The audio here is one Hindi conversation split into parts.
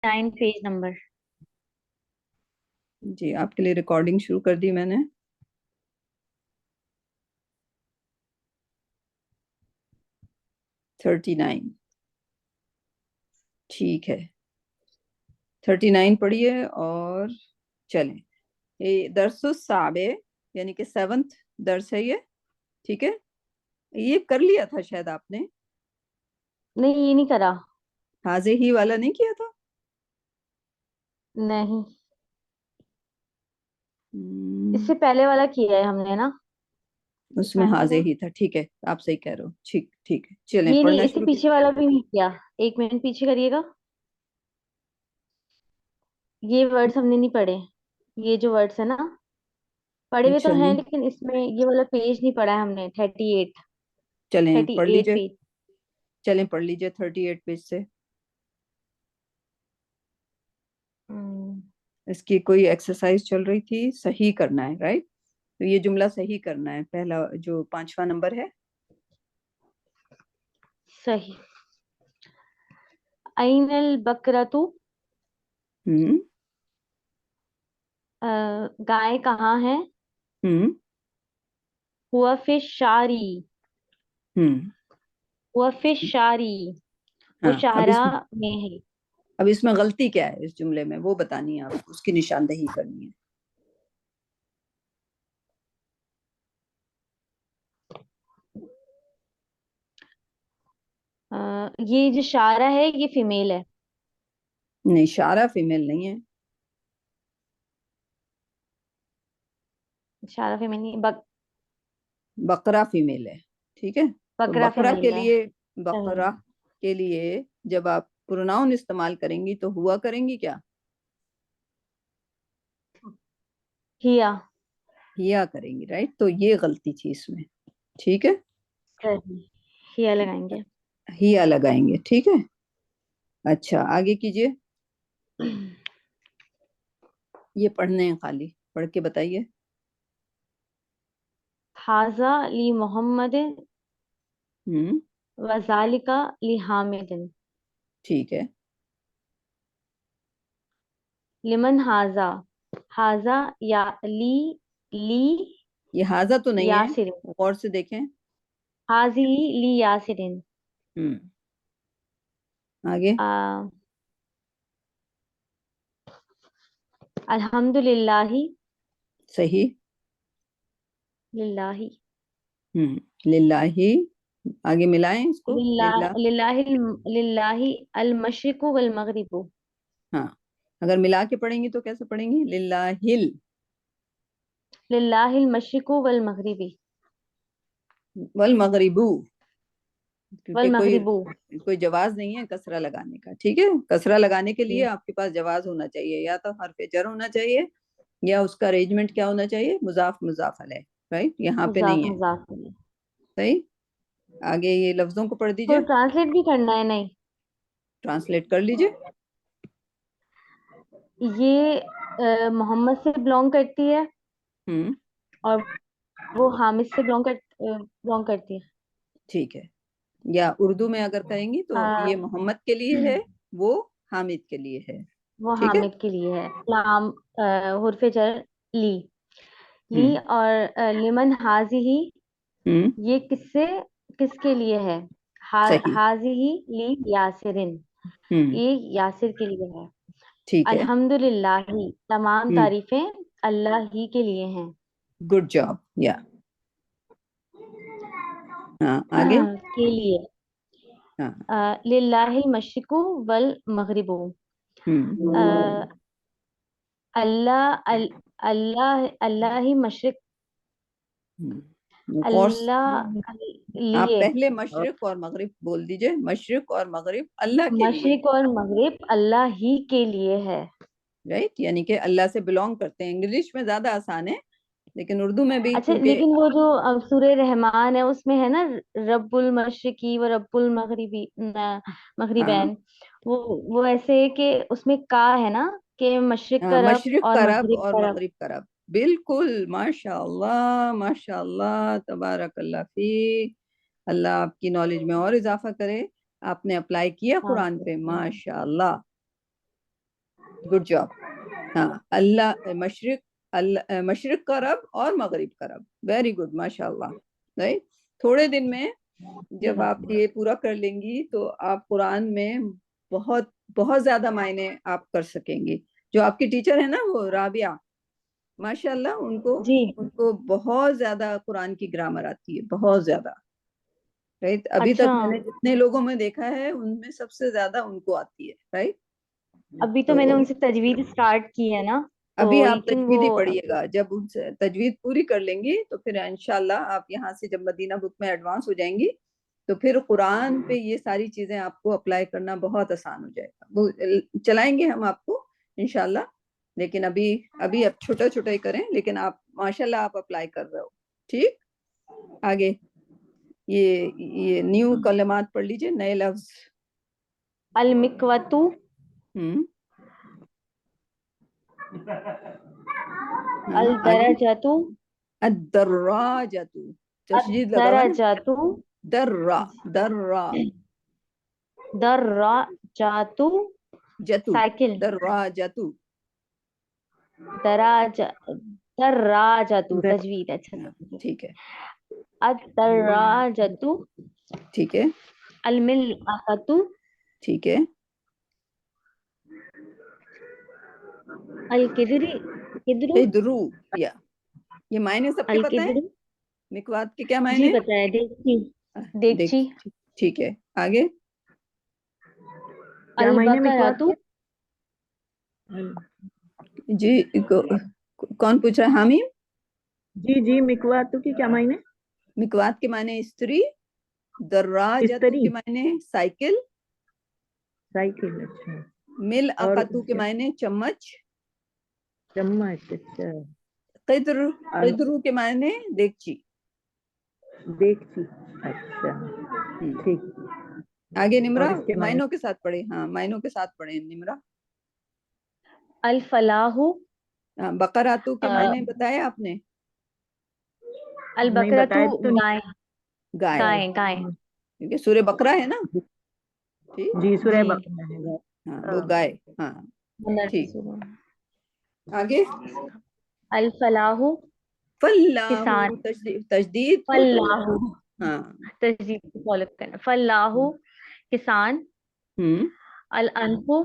39 पेज नंबर। जी, आपके लिए रिकॉर्डिंग शुरू कर दी मैंने। थर्टी नाइन, ठीक है। 39 पढ़िए और चलें। ये दरसुस साबे यानी कि 7th दर्स है ये, ठीक है। ये कर लिया था शायद आपने। नहीं, ये नहीं करा। हाजे ही वाला नहीं किया था। नहीं, हम्म, इससे पहले वाला किया है हमने ना। उसमें पहले हाजे का। ही था, ठीक है। आप सही कह रहे हो, ठीक ठीक है। चलें ये नहीं, पढ़ना इससे शुरू पीछे वाला भी नहीं किया। 1 मिनट पीछे करिएगा। ये वर्ड्स हमने नहीं पढ़े। ये जो वर्ड्स है ना, पढ़े हुए तो अच्छा हैं, नहीं, लेकिन इसमें ये वाला पेज नहीं पढ़ा है हमने। 38। चलें थर्टी पढ़ एट लीजिए। पेज। चलें पढ़ लीजिए 38 पेज से। हम्म, इसकी कोई एक्सरसाइज चल रही थी, सही करना है, राइट। तो ये जुमला सही करना है, पहला जो 5वां नंबर है। सही। ऐनल बकरतु। हम्म। गाय कहाँ है? हम्म। हुआ फिश शारी। हम्म। हुआ फिश शारी। वो हाँ, शाहरा में है। अब इसमें गलती क्या है इस जुमले में, वो बतानी है आपको, उसकी निशानदेही करनी है। ये जो शारा है ये फीमेल है। नहीं, शारा फीमेल नहीं है। शारा फीमेल नहीं, बकरा फीमेल है, ठीक है। तो बकरा बकरा के फीमेल है। लिए, सही। बकरा के लिए जब आप प्रोनाउन इस्तेमाल करेंगी तो हुआ करेंगी क्या? हिया। हिया करेंगी, राइट। तो ये गलती थी इसमें, ठीक है। सही। हिया लगाएंगे। हिया लगाएंगे, ठीक है। अच्छा, आगे कीजिए। ये पढ़ने हैं खाली, पढ़ के बताइए। हाजा ली मोहम्मद हम्म। वजालिका ली हामिद। ठीक है। लिमन हाजा। हाजा या ली ये हाजा तो नहीं है, यासिर। गौर से देखें। हाजी ली यासिरिन। हम्म। आगे। आ, अल्हम्दुलिल्लाहि। सही। लिल्लाहि। लिल्लाही। आगे मिलाएं इसको, लिल्ला। लिल्लाहि। लिल्लाहि अल मशरिकु वल मगरिबु। हाँ, अगर मिला के पढ़ेंगी तो कैसे पढ़ेंगी? लिल्लाहिल लिल्लाहिल मशरिकु वल मगरिबी। वल मगरिबू, क्योंकि वल कोई मगरिबु। कोई जवाज नहीं है कसरा लगाने का, ठीक है। कसरा लगाने के लिए आपके पास जवाज होना चाहिए, या तो हरफ जर होना चाहिए, या उसका अरेंजमेंट क्या होना चाहिए, मुजाफ मुजाफ अलैह, राइट। यहाँ पे मुजाफ नहीं है। मुजाफ। सही। आगे ये लफ्जों को पढ़ तो दीजिए। ट्रांसलेट भी करना है? नहीं। ट्रांसलेट कर लीजिए। ये मोहम्मद से बिलोंग करती है, हम्म। और वो हामिद से बिलोंग करती है। ठीक है। या उर्दू में अगर कहेंगी तो ये अ, मोहम्मद के लिए है, वो हामिद के लिए है, वो ठीक है। हामिद के लिए है। लाम हुर्फे जर ली। ली हम्म। और लिमन हाजी ही। हम्म। ये किसके लिए है? सही। हाजी ही ली यासिरिन। हम्म। ये यासिर के लिए है। ठीक है। अल्हम्दुलिल्लाही, तमाम हम्म। तारीफें अल्लाह ही के लिए हैं। गुड जॉब, या। हाँ, आगे। के लिए। हाँ। लिल्लाहिल मशरिकु वल मगरिबु। हम्म। अ, अल्लाह अल्लाह अल्लाह ही मशरिक। कोर्स। अल्लाह आप लिए। पहले मशरिक और मगरिब बोल दीजिए, मशरिक और मगरिब अल्लाह के लिए है, मशरिक और मगरिब अल्लाह ही के लिए है। राइट। यानी कि अल्लाह से बिलोंग करते हैं। इंग्लिश में ज्यादा आसान है, लेकिन उर्दू में भी अच्छा, क्योंकि। लेकिन वो जो सूरह रहमान है उसमें है ना, रब्बुल मशरिकी व रब्बुल हाँ, मगरिबैन। वो वो ऐसे है कि उसमें का है ना, कि मशरिक हाँ, का रब मशरिक और का रब मगरिब और का रब। मगरिब का रब, बिल्कुल। माशाअल्लाह माशाअल्लाह, तबारकल्ला फी। अल्लाह आपकी नॉलेज में और इजाफा करे। आपने अप्लाई किया कुरान पे, हाँ। माशाअल्लाह। Good job. हाँ, अल्लाह मशरिक, अल्लाह मशरिक का रब और मगरिब का रब। वेरी गुड, माशाल्लाह। राइट। थोड़े दिन में जब आप ये पूरा कर लेंगी तो आप कुरान में बहुत बहुत ज्यादा मायने आप कर सकेंगी। जो आपकी टीचर है ना, वो राबिया, माशाल्लाह, उनको जी। उनको बहुत ज्यादा कुरान की ग्रामर आती है, बहुत ज्यादा। राइट। अभी तक अच्छा, मैंने जितने लोगों में देखा है उनमें सबसे ज्यादा उनको आती है। राइट। अभी तो मैंने तो उनसे तजवीज स्टार्ट की है ना, अभी तो आप लेकिन वो तजवीद ही पढ़िएगा। जब उनसे तजवीद पूरी कर लेंगी तो फिर इंशाल्लाह आप यहाँ से जब मदीना बुक में एडवांस हो जाएंगी तो फिर कुरान पे ये सारी चीजें आपको अप्लाई करना बहुत आसान हो जाएगा। वो चलाएंगे हम आपको इंशाल्लाह। लेकिन अभी अभी अब छोटा छोटा ही करें, लेकिन आप माशाल्लाह आप अप्लाई कर रहे हो। ठीक। आगे ये न्यू कलमात पढ़ लीजिए, नए लफ्ज। अल मिकवतु, हम्म। अल हाँ, आगे। दरजतु, अद्दर्राजतु, अद तशदीद लगा हुआ है ना। दरजतु, दर्रा, दर्रा दर्राजतु, जतु, साइकिल, दर्राजतु। दराज दर्राजतु, दर तजवीद अच्छा हाँ, से। ठीक है। अद दर्राजतु, ठीक है। अल मिलअतु, ठीक है। अल किदरी, किदरु, हिदरू, या ये मायने सबके अल पता है। किदरु। मिकवात के क्या जी मायने हैं? पता है, देखी, देख, देखी। ठीक है। आगे। क्या अल महीने मिकवात बकरतु, के? जी, कौन पूछ रहा है? हामीम। जी जी, मिकवात के क्या मायने? मिकवात के मायने स्त्री, दर्राजतु इस्त्री, के मायने साइकिल, साइकिल। अच्छा। मिल और अकतु के क्या? मायने चम्मच, चम्मच। अच्छा। किद्र, और किद्रू के मायने देगची। देखती। अच्छा। हम्म। ठीक। आगे निमरा, और इसके मायने? मायनों के साथ पढ़े। हाँ, मायनों के साथ पढ़े निमरा। अल फलाहु, हाँ, बकरातू के मायने बताए आपने। अल नहीं बकरतु, बताए तो नहीं। गाय, गाय, गाय गाय। क्योंकि सूर्य बकरा है ना। ठीक। जी, सूर्य जी। बकरा है। हाँ, वो हाँ। गाय। हाँ, ठीक। आगे। अल फलाहु, फल्लाहु, किसान, तजदीद, तजदीद को तो फलाहु, हाँ। तहजीब को फॉलो करना। फलाहु, किसान। हम्म। अल अनफु,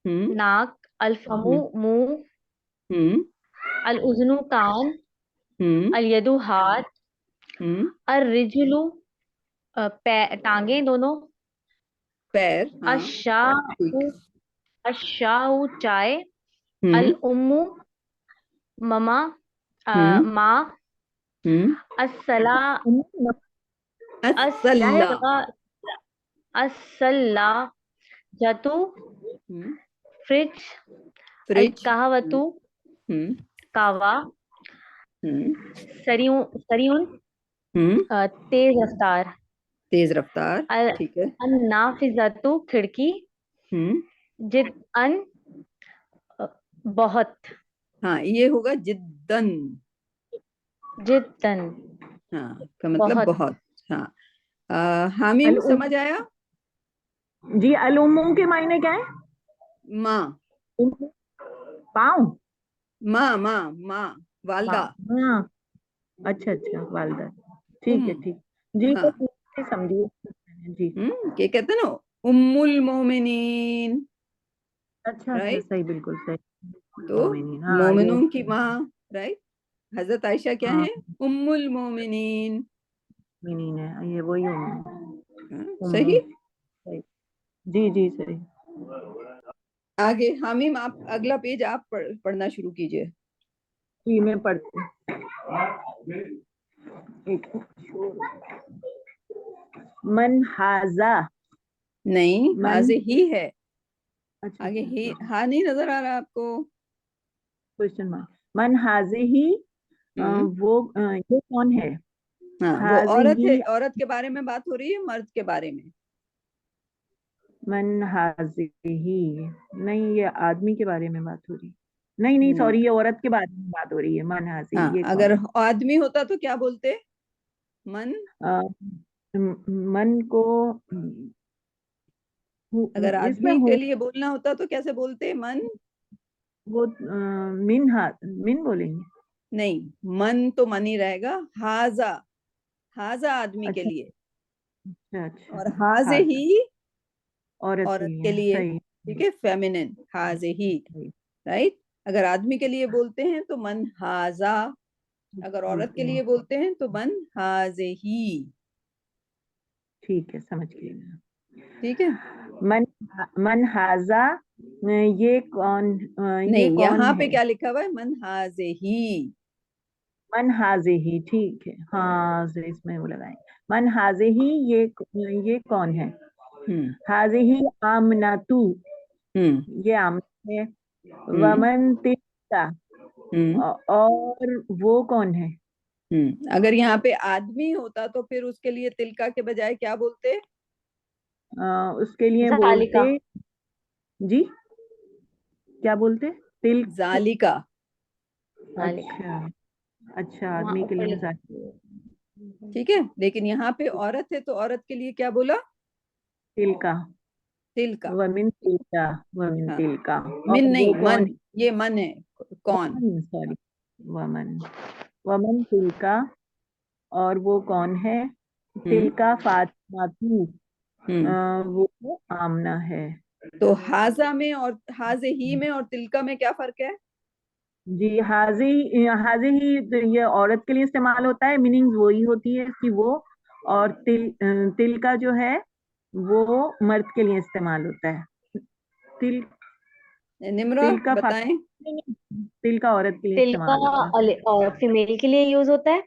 हम्म। नाक। अल फमु, हम्म। मुंह। हम्म। अल उजनु, कान। हम्म। अल यदु, हाथ। हम्म। अल रिजलु, टांगे दोनों। पैर, हाँ। अशाउ, ठीक। अशाउ, चाय। अल हम्म। उम्मु, ममा, हम्म। माँ। हम्म। अस्सला, क्या है? असल्ला। अस्सला, अस्सला जतु, हम्म। फ्रिज। अल फ्रिज। हम्म। कहवतु, हम्म। कावा। हम्म। सरियू, सरियुन, हम्म। तेज रफ्तार। तेज रफ्तार। अल ठीक है। अन्नाफिजतु, खिड़की। हम्म। जिद अन, बहुत। हाँ, ये होगा जिद्दन। जिद्दन, हाँ, का मतलब बहुत। बहुत। हाँ। हामिम अल समझ आया। जी, अल उम्मू के मायने क्या है? माँ, पाँव। माँ, माँ, माँ, हाँ वालदा। हाँ। अच्छा अच्छा, वालदा। उम। ठीक है, ठीक। जी, हाँ। तो समझिए। जी। क्या कहते हैं ना, उम्मुल मोमिनीन। अच्छा अच्छा, राइट। सही, बिल्कुल सही। तो मोमिनीन, हाँ ये। मोमिनों की माँ। राइट। हजरत आयशा क्या हाँ, है? उम्मुल मोमिनीन। मोमिनीन है ये, वही उम्मू। हाँ, उम्मू। सही। सही। जी जी, सही। आगे हामिम, आप अगला पेज आप पढ़ना शुरू कीजिए। जी, मैं पढ़ती हूँ। एक। मन हाजा। नहीं, मन। हाजे ही है। अच्छा आगे अच्छा, ही हाँ। हा नहीं नजर आ रहा आपको? Question mark. मन हाजे ही। हम्म। वो ये कौन है? हाँ, वो हाजे औरत है। ही। औरत के बारे में बात हो रही है, मर्द के बारे में? मन हाजे ही। नहीं, ये आदमी के बारे में बात हो रही है। नहीं नहीं, नहीं। सॉरी, ये औरत के बारे में बात हो रही है। मन हाजे हाँ, ही, ये कौन अगर है? आदमी होता तो क्या बोलते? मन। अ, मन को। अगर इसमें आदमी के हूँ। लिए बोलना होता तो कैसे बोलते? मन। वो मिन बोलेंगे। नहीं, मन तो मन ही रहेगा। हाजा, हाजा आदमी के अच्छा लिए, अच्छा अच्छा। और हाजे हाजा ही औरत के औरत लिए के है, लिए। सही ठीक है, फेमिनिन, हाजे ही। सही। राइट। अगर आदमी के लिए बोलते हैं तो मन हाजा, अगर औरत के ओके, लिए बोलते हैं तो मन हाजे ही। ठीक है, समझ गई मैं। ठीक है। मन मन हाजा, ये कौन, ये नहीं, कौन यहाँ पे है? क्या लिखा हुआ है? मन हाजे ही। मन हाजे ही, ठीक है, हाँ जो इसमें वो लगाए। मन हाजे ही, ये कौन है? हम्म हाजे ही आमनातु, हम्म ये आमना है। हम्म वमन तिल्का, हम्म और वो कौन है? अगर यहाँ पे आदमी होता तो फिर उसके लिए तिलका के बजाय क्या बोलते? उसके लिए जालिका। बोलते, जी क्या बोलते? तिल, जालिका। जालिका। अच्छा अच्छा, वहाँ आदमी के ऊपर लिए लिखा ठीक है, लेकिन यहाँ पे औरत है तो औरत के लिए क्या बोला? तिलका। तिलका। वमिन तिलका, वमिन हाँ, तिलका। मिन और वो नहीं, कौन? मन। ये मन है। कौन? वमन, सॉरी, वमन, वमन तिलका, और वो कौन है? हम्म तिलका फातिमातु, हम्म वो आमना है। तो हाजा में और हाजे ही में और तिलका में क्या फर्क है? जी, हाजी, हाजी ही तो ये औरत के लिए इस्तेमाल होता है, मीनिंग वही होती है कि वो। और तिल का जो है वो मर्द के लिए इस्तेमाल होता है। तिल, निम्रा, तिल का बताएं। तिल का औरत के लिए तिलका इस्तेमाल होता है। और फीमेल के लिए यूज होता है,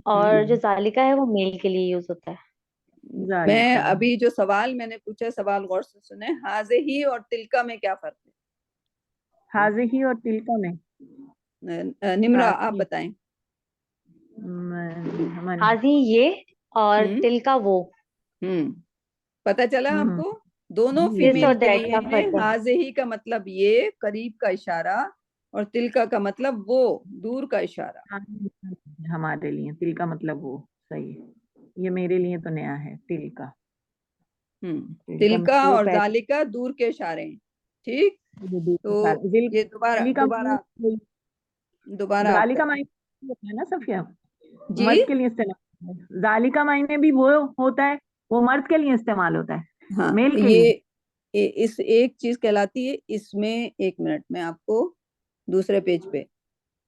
और जो हम्म जालिका है वो मेल के लिए यूज होता है। मैं जालिका। अभी जो सवाल मैंने पूछा, सवाल गौर से सुने। हाजे ही और तिलका में क्या फर्क हाजे ही और तिल का में, है? निम्रा, आप हाजी, बताएं। मन, हाजी ये, और हम्म तिलका वो। हम्म पता चला हम्म, आपको? दोनों जी दिस जी। फीमेल और के दैट लिए का हैं। फर्क है। हाजे ही का मतलब ये, करीब का इशारा, और तिलका का मतलब वो, दूर का इशारा। हाँ, हमारे लिए तिल का मतलब वो, सही है। ये मेरे लिए तो नया है, तिल का। तिल का तिलका मतलब वो और पैसे, जालिका दूर के इशारे हैं। ठीक। तो दिल, ये दोबारा दिल्ली का दोबारा दोबारा आप जाली का करें। मायने होता है ना सफिया, जी। मर्द के लिए इस्तेमाल होता है। जाली का मायने भी वो होता है, वो मर्द के लिए इस्तेमाल होता है, हाँ, मेल के लिए। ये इस एक चीज कहलाती है इसमें। एक मिनट में आपको दूसरे पेज पे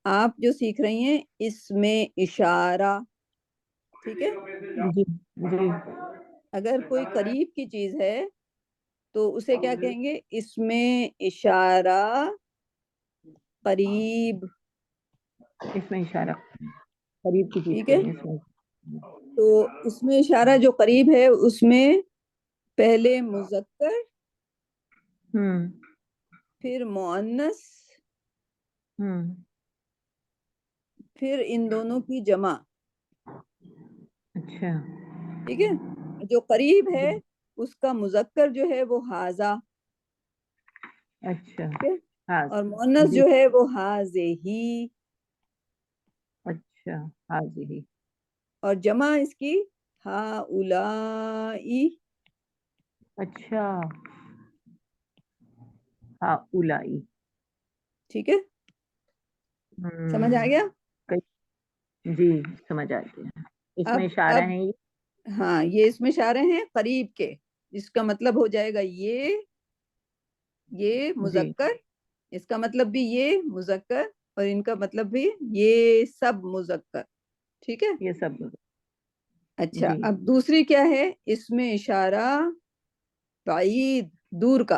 आप जो सीख रही हैं, इसमें इशारा। ठीक है। जी जी। अगर कोई करीब की चीज है तो उसे क्या कहेंगे? इसमें इशारा करीब। इसमें इशारा करीब की चीज ठीक के है। लिए इसमें। तो इसमें इशारा जो करीब है उसमें पहले मुजक्कर, हम्म फिर मुअन्नस, हम्म। फिर इन दोनों की जमा। अच्छा ठीक है। जो करीब है जी, उसका मुजक्कर जो है वो हाजा। अच्छा, ठीक है। हाँ और मुअन्नस जी, जो है वो हाजे ही। अच्छा, हाँ जी, और जमा इसकी हाउलाई। अच्छा, हाँ उलाई। ठीक है। समझ आ हम्म, गया? जी, समझ आ गया। इसमें इशारा अब है ये। हाँ, ये इसमें इशारे हैं करीब के। इसका मतलब हो जाएगा ये जी, मुजक्कर। इसका मतलब भी ये मुजक्कर, और इनका मतलब भी ये सब मुजक्कर। ठीक है। ये सब। अच्छा, जी, अब दूसरी क्या है? इसमें इशारा बाईद, दूर का।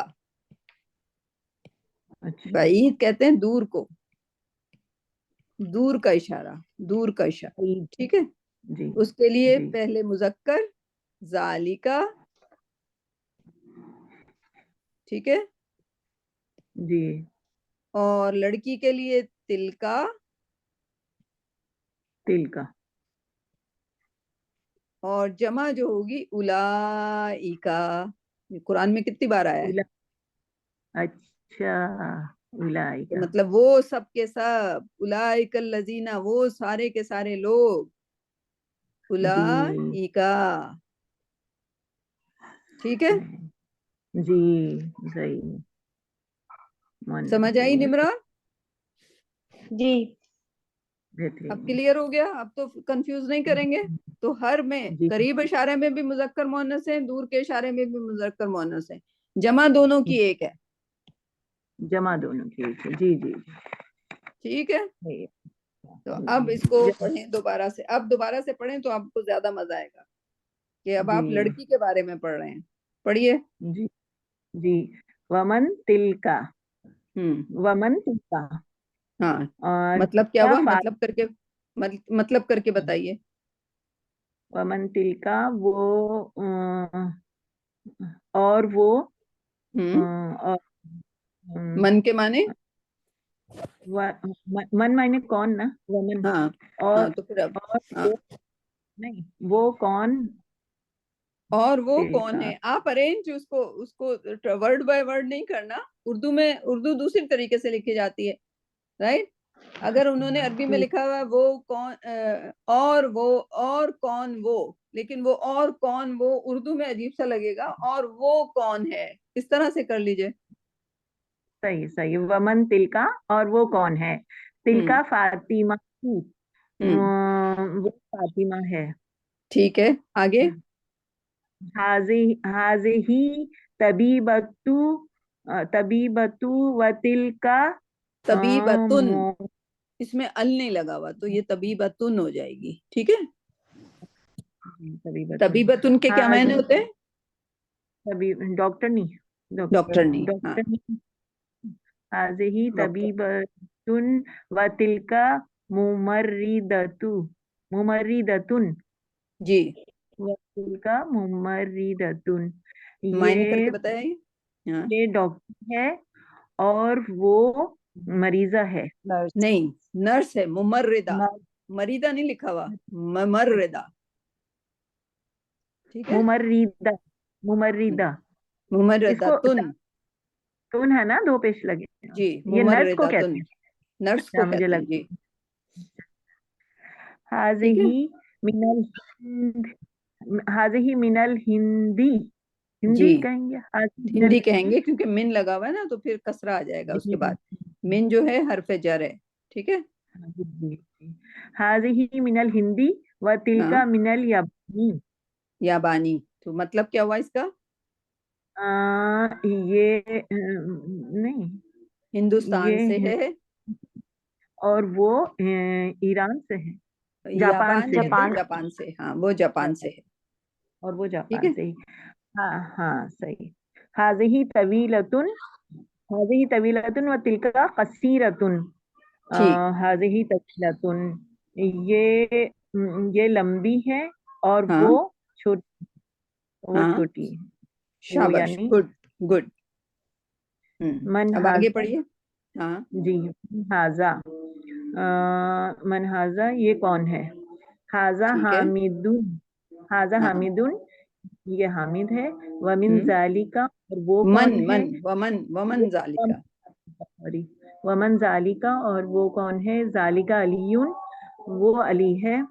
अच्छा, बाईद कहते हैं दूर को, दूर का इशारा, दूर का इशारा। जी, ठीक है। जी, उसके लिए जी, पहले मुजक्कर जालिका। ठीक है। जी, और लड़की के लिए तिलका। तिल का। और जमा जो होगी उलाइका। ये कुरान में कितनी बार आया है? उला, अच्छा, उलाई तो का। मतलब वो सब के सब, उलाइकल लजीना, वो सारे के सारे लोग, जी, उलाइका। ठीक है। जी, सही। मन समझ सही आई है। निमरा? जी। अब बेहतरीन। क्लियर हो गया, अब तो कंफ्यूज नहीं करेंगे। तो हर में जी करीब इशारे में भी मुजक्कर मुअन्नस है, दूर के इशारे में भी मुजक्कर मुअन्नस है, जमा दोनों की एक है। जमा दोनों की एक है। जी जी ठीक है, जी। तो अब इसको ज- पढ़ें दोबारा से, अब दोबारा से पढ़ें तो आपको ज्यादा मजा आएगा कि अब जी आप लड़की के बारे में पढ़ रहे हैं। पढ़िए। जी जी। वमन तिलका। हम्म। वमन तिलका। हाँ, और मतलब क्या क्या हुआ, मतलब करके, मतलब करके बताइए। वमन तिलका वो और वो हम्म। और अम, मन के माने। मन मायने कौन ना, वमन। हाँ। और हाँ तो फिर अब, और हाँ, वो नहीं, वो कौन और वो कौन तिलका। है, आप अरेंज उसको उसको वर्ड बाय वर्ड नहीं करना। उर्दू में, उर्दू दूसरी तरीके से लिखी जाती है, राइट। अगर उन्होंने अरबी में ठीक। लिखा हुआ है वो कौन, और वो, और कौन वो, लेकिन वो और कौन वो उर्दू में अजीब सा लगेगा, और वो कौन है, इस तरह से कर लीजिए। सही सही, वमन तिलका और वो कौन है। हम्म। तिलका फातिमा की। हम्म। वो फातिमा है। ठीक है, आगे। हाजिही तबीबतु। तबीबतु व तिलका तबीबतुन, मो- इसमें अल नहीं लगा हुआ तो ये तबीबतुन हो जाएगी, ठीक है। तबीबतुन। तबीबतुन के क्या मायने हाजी होते हैं? तबी डॉक्टर नहीं, डॉक्टर डॉक्टरनी, हाँ, डॉक्टर नहीं। हाजिही डॉक्टर। तबीबतुन व तिलका मुमर्रिदतु। मुमर्रिदतुन जी, व तिलका मुमर्रिदतुन। मायने करके ये बताइए। हाँ। ये डॉक्टर है और वो मरीजा है। नहीं, नर्स है, मुमर्रिदा। नर्स। मरीदा नहीं लिखा हुआ, मुमर्रिदा, ठीक है। मुमर्रिदा। मुमर्रिदा। मुमर्रिदा इसको तुन। तुन है ना, दो पेश लगे हैं। जी, ये नर्स को मुमर्रिदा तुन, कहते हैं। नर्स को अच्छा, मुझे कहते हैं लग। जी। ठीक है। हाजिही मिनल हिंद। हाजिही मिनल हिंदी। जी, हिंदी कहेंगे, हाजिही मिनल हिंदी हिंदी। कहेंगे क्योंकि मिन लगा हुआ है ना, तो फिर कसरा आ जाएगा जी उसके जी बाद। मिन जो है हरफ जर है, ठीक है। जी। हाजिही मिनल हिंदी व हाँ, तिलका मिनल यबनी। याबानी, तो मतलब क्या हुआ इसका? ये नहीं, हिंदुस्तान ये से है, है। और वो ईरान से है। जापान याबान से है। कहते हैं जापान। जापान से, हाँ वो जापान से जापान। है। और वो ठीक जापान है। से ही। हाँ हाँ सही। हाजिही तवीलतुन। हाजिही तवीलतुन व तिलका कसीरतुन। ठीक। हाजिही तवीलतुन। ये ये लंबी है और हाँ। वो हाँ, छोटी है। वो शाबाश, यानी गुड, गुड। मन अब आगे हाजा। पढ़िए। हाँ। जी। हाजा। मन हाजा ये कौन है। हाजा ठीक है। हामिदुन। हाजा हाँ। हामिदुन ये हामिद है। वमिन हम्म। जालिका और वो मन, कौन है। मन, वमन, वमन जालिका। सॉरी। वमन जालिका और वो कौन है। जालिका अलीयुन वो अली है। हम्म।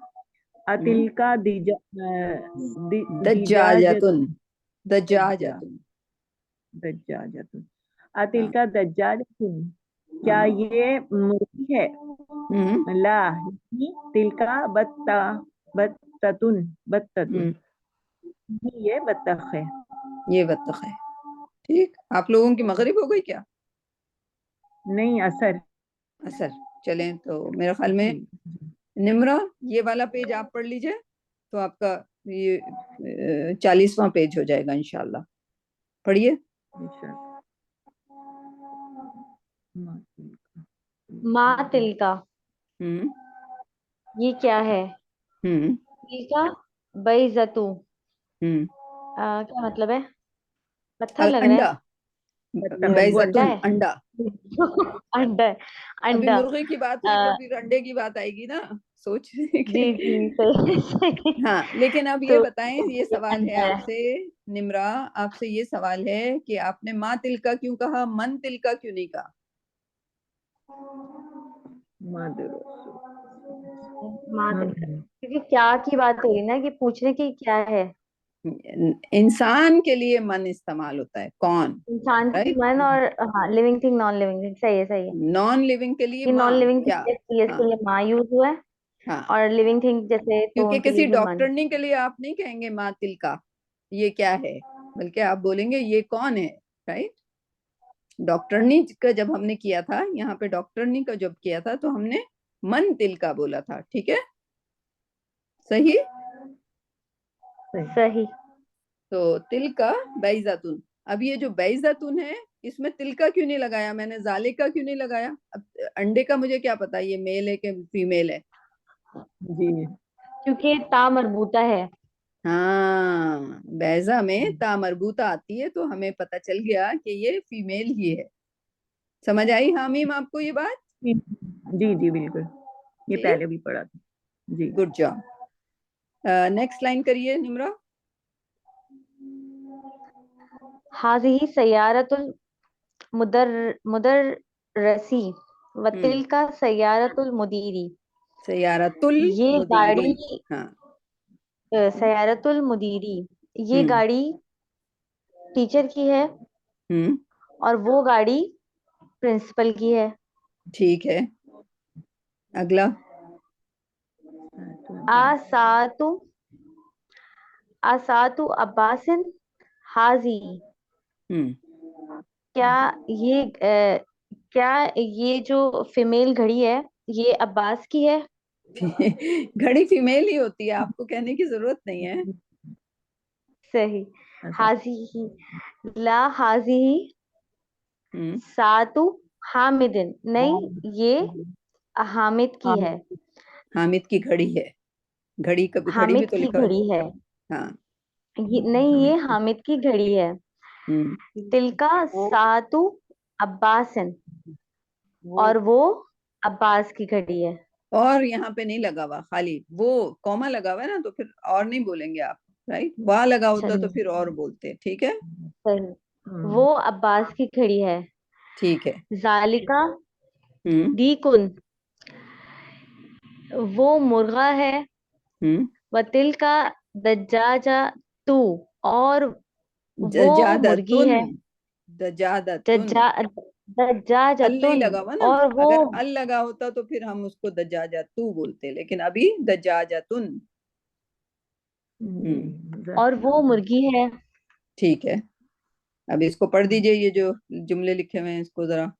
अतिल का दिजाजत। दज्जाजतुन, दज्जा दज्जाजतुन। दज्जाजतुन। अतिल हाँ। का दज्जाजतुन। क्या हाँ। ये मुर्गी है। हम्म। ला तिल का बत्ता। बत्ततुन। बत्ततुन हम्म। ये बत्तख है। ये बत्तख है। ठीक, आप लोगों की मगरिब हो गई क्या? नहीं, असर। असर। चलें तो मेरे ख्याल में, जी। निम्रा, ये वाला पेज आप पढ़ लीजिए, तो आपका ये 40वां पेज हो जाएगा इंशाल्लाह। पढ़िए। अच्छा। माँ तिलका। हम्म। ये क्या है। हम्म। तिलका बेइज्जतू। हम्म। क्या मतलब है। पत्थर लग रहा अंडा, है। बत्तख वो अंडा बैजतुन, है। अंडा। अंडा है। अभी अंडा। मुर्गे की बात हुई तो आ, फिर अंडे की बात आएगी ना, सोच के। जी जी सही सही। हाँ, लेकिन अब ये तो बताएं, ये ये सवाल है अंडा है। आपसे, निम्रा, आपसे ये सवाल है कि आपने माँ तिलका क्यों कहा, मन तिलका क्यों नहीं कहा? मदर। माँ तिलका क्योंकि क्या की बात हो रही ना कि पूछने की क्या है। इंसान के लिए मन इस्तेमाल होता है, कौन? इंसान की राइट। मन, और हाँ living thing non living thing, सही है सही है। नॉन लिविंग के लिए ये नॉन माँ, लिविंग क्या? थिंग के हाँ लिए माँ यूज हुआ है, हाँ, और लिविंग थिंग जैसे तो क्योंकि उनके किसी लिए भी मन। डॉक्टरनी के लिए आप नहीं कहेंगे माँ तिलका ये क्या है, बल्कि आप बोलेंगे ये कौन है। राइट। डॉक्टरनी का जब हमने किया था, यहाँ पे डॉक्टरनी का जब किया था तो हमने मन तिलका बोला था। ठीक है, सही। सही। तो तिलका बैजातुन। अब ये जो बैजातुन है, इसमें तिलका क्यों नहीं लगाया मैंने, जालिका क्यों नहीं लगाया? अब अंडे का मुझे क्या पता ये मेल है कि फीमेल है। जी। क्योंकि ये ता मरबूता है। हाँ, बैजा में ता मरबूता आती है तो हमें पता चल गया कि ये फीमेल ही है। समझ आई हामीम आपको ये बात? जी जी बिल्कुल, ये ठीक, पहले भी पढ़ा था। जी। Good job. नेक्स्ट लाइन करिए निम्रा। हाज़िही सय्यारतुल मुदर मुदर्रसी व हम्म, तिल्का सय्यारतुल मुदीरी। सयारतुल ये मुदीरी। गाड़ी हाँ। सय्यारतुल मुदीरी, ये हम्म। गाड़ी टीचर की है, हम्म। और वो गाड़ी प्रिंसिपल की है। ठीक है, अगला। आसातु आसातु अब्बासिन हाजी। हम्म। क्या क्या ये जो फीमेल घड़ी है ये अब्बास की है? घड़ी फीमेल ही होती है, आपको कहने की जरूरत नहीं है। सही। ऐसा। हाजी ही, ला हाजी ही हम्म। सातु हामिदिन, नहीं ये हामिद की है। हामिद की घड़ी है, घड़ी कभी घड़ी भी हामिद तो की लिखा है। घड़ी है, हाँ। ये नहीं ये हामिद की घड़ी है। हम्म। तिलका सातु अब्बासन, और वो अब्बास की घड़ी है। और यहाँ पे नहीं लगा हुआ, खाली वो कॉमा लगा हुआ है ना, तो फिर और नहीं बोलेंगे आप। राइट, वाह लगा होता तो फिर और बोलते। ठीक है। सही, वो अब्बास की घड़ी है। ठीक है। जालिका हम्म। दीकुन, वो मुर्गा है। हम्म। वतिल का दज्जाजा तू, और वो मुर्गी दजादतुन, है। दजादतुन। दज्जा अल नहीं दज्जाजतुन, लगा हुआ ना, और वो अगर अल लगा होता तो फिर हम उसको दजाजतू बोलते, लेकिन अभी दजाजतुन। हम्म। और वो मुर्गी है। ठीक है, अब इसको पढ़ दीजिए, ये जो जुमले लिखे हुए हैं इसको जरा।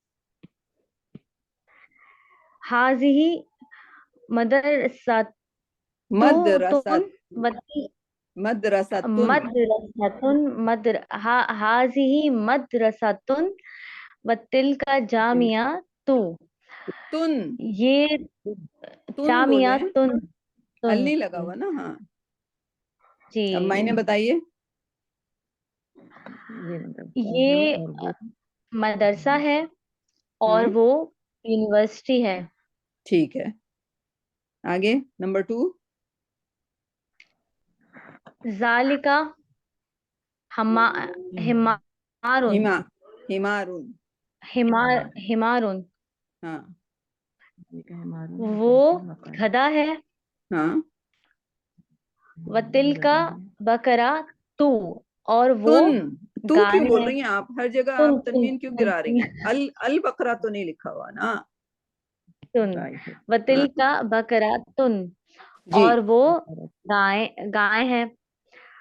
हाजिही मदरसातुन मदरसत, वती मदरसतुन। मदरसातुन हाजिही मदरसातुन वतिल का जामिया तू, तुन, ये तुन बोले जामिया हैं, तुन अल तुन। नहीं लगा हुआ ना। हाँ, अब मायने जी, बताइए। ये मदरसा है, और हम्म। वो यूनिवर्सिटी है। ठीक है, आगे नंबर 2। जालिका हमा हिमारुन, हिमा, हिमारुन। हिमारुन, हाँ। वो गधा है। हाँ। वतिल का बकरा तू, और वो तुन, तू गाय क्यों बोल है। रही हैं आप, हर जगह तुन आप तुन तनवीन क्यों तुन गिरा रही तुन हैं? अल अल बकरा तो नहीं लिखा हुआ ना। तुन। हाँ। वतिल का बकरा तुन, जी। और वो गाय गाय है।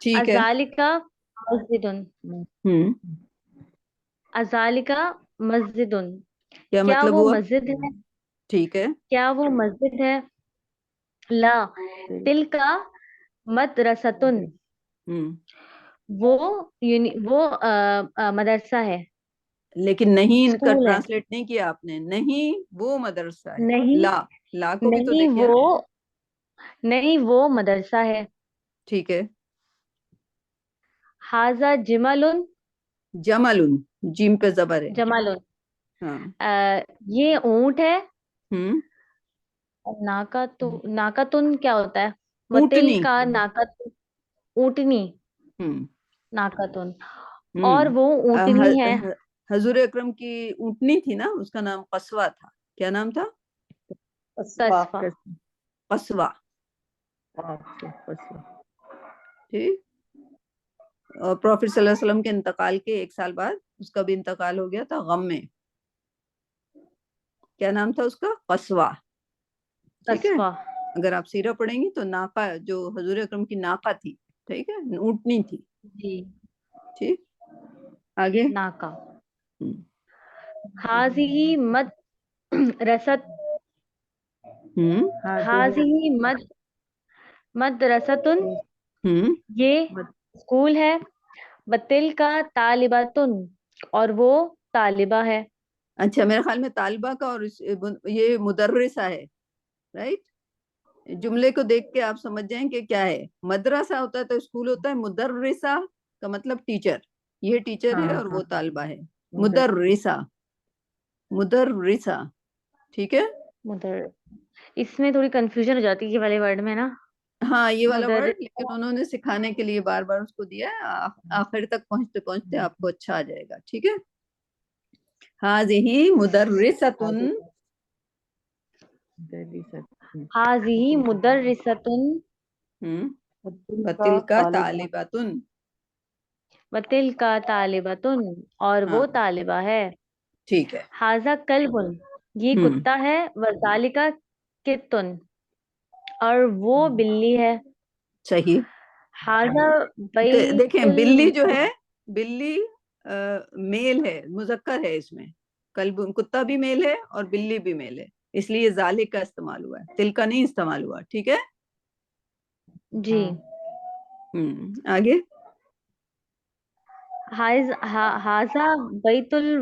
ठीक है। अजालिका मस्जिदुन, हम्म। अजालिका मस्जिदुन, क्या क्या मतलब वो हुआ? मस्जिद है? ठीक है। क्या वो मस्जिद है? ला तिल का मदरसतुन, हम्म। वो वो मदरसा है, लेकिन नहीं, इनका स्कूल है। ट्रांसलेट नहीं किया आपने, नहीं वो मदरसा है। नहीं, ला, ला को भी तो नहीं देखिए वो, ना। नहीं वो मदरसा है। ठीक है। हाजा जिमलुन, जमलुन, जिम पे जबर है। जमलुन, हाँ। ये ऊंट है। हम्म। नाकातुन क्या होता है? वतिल ऊंटनी। का नाकातुन, ऊंटनी, हम्म। नाकातुन, और हम्म। वो ऊंटनी है। हजूर अकरम की ऊंटनी थी ना, उसका नाम कस्वा था। क्या नाम था? कस्बा। कस्वा। ठीक। और प्रॉफिट सल्लल्लाहु अलैहि वसल्लम के इंतकाल के 1 साल बाद उसका भी इंतकाल हो गया था गम में। क्या नाम था उसका? कस्वा। ठीक है, कस्वा। अगर आप सीरा पढ़ेंगी तो नाका, जो हजूर अकरम की नाका थी, ठीक है, ऊँटनी थी। जी। ठीक, आगे। नाका। हम्म हाजिही मद रसत हम्म हाजिही मदरसतुन, हम्म ये स्कूल है। बतिल का तालिबातुन, और वो तालिबा है। अच्छा, मेरे ख्याल में तालिबा का और ये मुदर्रिसा है, राइट। जुमले को देख के आप समझ जाएं कि क्या है। मदरसा होता है तो स्कूल होता है, मुदर्रिसा का मतलब टीचर। ये टीचर है हाँ और वो हाँ, तालिबा है। मुदर मुदर्रिसा, मुदर्रिसा। ठीक है। मुदर इसमें थोड़ी कंफ्यूजन हो जाती है ये वाले वर्ड में ना। हाँ, ये वाला मुदर वर्ड, लेकिन उन्होंने सिखाने के लिए बार बार उसको दिया है। आखिर तक पहुंचते पहुंचते आपको अच्छा आ जाएगा। ठीक है। हाजिही मुदर्रिसतुन। हाजिही मुदर्रिसतुन बतिल का तालिबातुन। वतिल का तालिबतुन, और वो हाँ, तालिबा है। ठीक है। हाजा कल्बुन, ये हम्म कुत्ता है। वजालिका कित्तुन, और वो बिल्ली है। सही। हाजा देखें, बैतुल बिल्ली जो है, बिल्ली मेल है, मुजक्कर है इसमें। कल्ब, कुत्ता भी मेल है और बिल्ली भी मेल है, इसलिए जालिक का इस्तेमाल हुआ है, तिल का नहीं इस्तेमाल हुआ। ठीक है। जी। आगे। हाजा बैतुल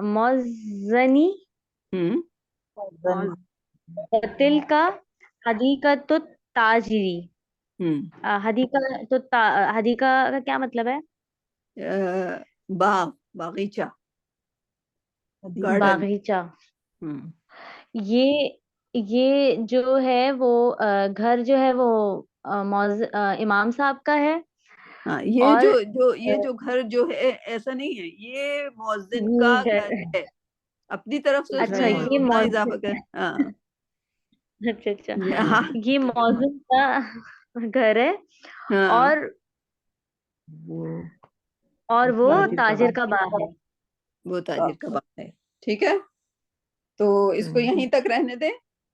मौजनी, हम्म वतिल का हदीकतुत ताजिरी। हम्म हदीका का क्या मतलब है? बाग, बागीचा, गार्डन। बागीचा। हम्म ये ये जो है वो घर जो है वो इमाम साहब का है। हाँ, ये और जो घर जो है, ऐसा नहीं है, ये मुअज्जिन ये का घर घर, है। अपनी तरफ से अच्छा उसमें ये उतना इजाफा मौजूद, कर। हाँ। अच्छा अच्छा, हाँ ये मौजूद का घर है। हाँ, और और वो ताजिर का बाग है। वो ताजिर का बाग है। ठीक है, तो इसको यहीं तक रहने दें।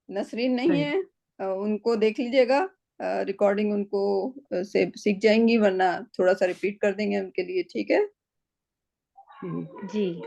नसरीन नहीं है, उनको देख लीजिएगा, रिकॉर्डिंग उनको से सीख जाएंगी, वरना थोड़ा सा रिपीट कर देंगे उनके लिए। ठीक है। जी।